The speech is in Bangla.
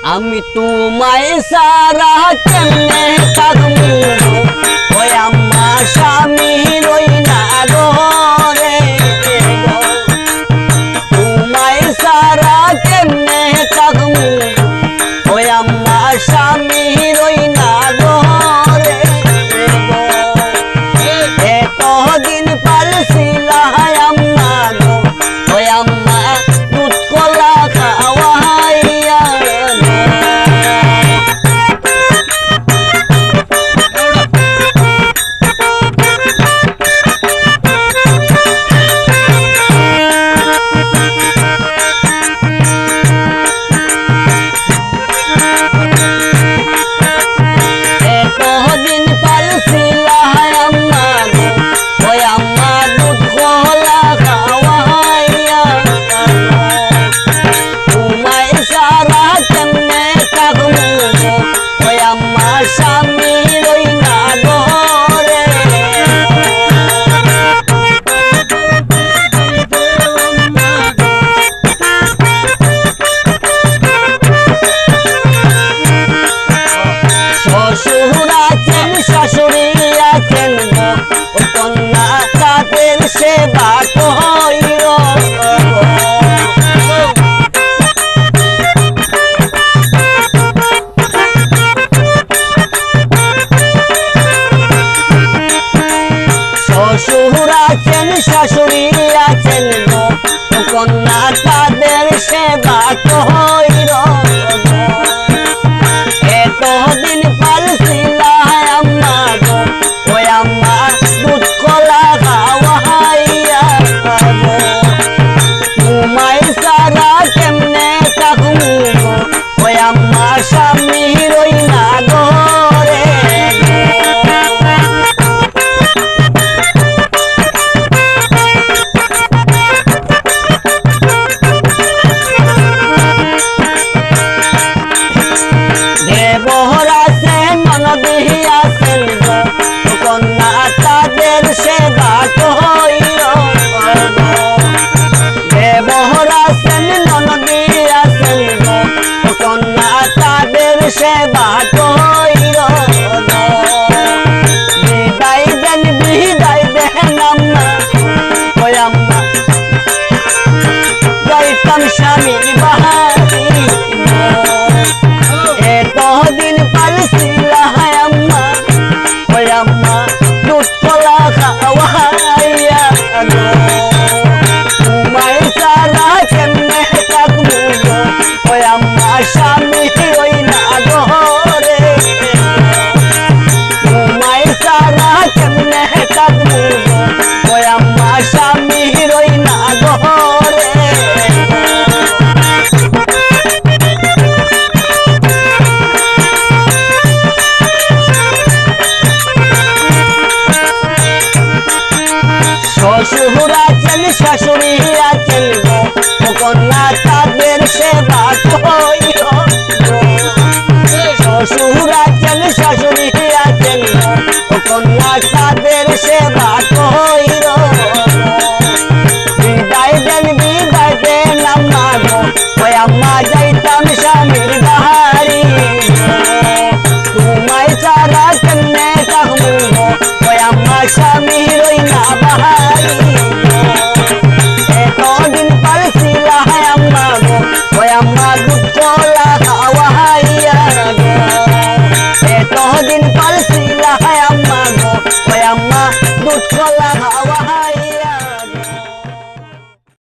আমি তোমায় সারা কেমনে থাকবো ওই আম্মা স্বামী রই না ঘরে গো তোমায় সারা কেমনে থাকবো ওই আম্মা স্বামী রই না ঘরে গো এতদিন পালছিলা আম্মা গো ওই আম্মা দুধ কলা খাওয়াইয়া শাশুড়ি আছেন কন্যা তাদের সেবা কইর শ্বশুর আছেন শাশুড়ি আছেন কন্যা তাদের সেবা কইর এতদিন পালছিলা আম্মা গো ওই আম্মা দুধ কলা খাওয়াইয়া গো তোমায় সারা কেমনে থাকবো ওই আম্মা স্বামী রই না ঘরে দেবর আছেন ননদি আছেন গো কন্যা তাদের সেবা কইর দেবর আছেন ননদি আছেন গো কন্যা তাদের সেবা কইর বিদায় দেন আম্মা ওই আম্মা যাইতাম স্বামীর বাড়ি এতদিন পালছিলা আম্মা ওই আম্মা দুধ কলা খাওয়াইয়া গো তোমায় সারা কেমনে থাকবো গো ওই আম্মা স্বামী রই না ঘরে তোমায় সারা কেমনে থাকবো গো ওই আম্মা স্বামী রই না ঘরে শ্বশুর আছেন শাশুড়ি আছেন গো কন্যা তাদের সেবা কই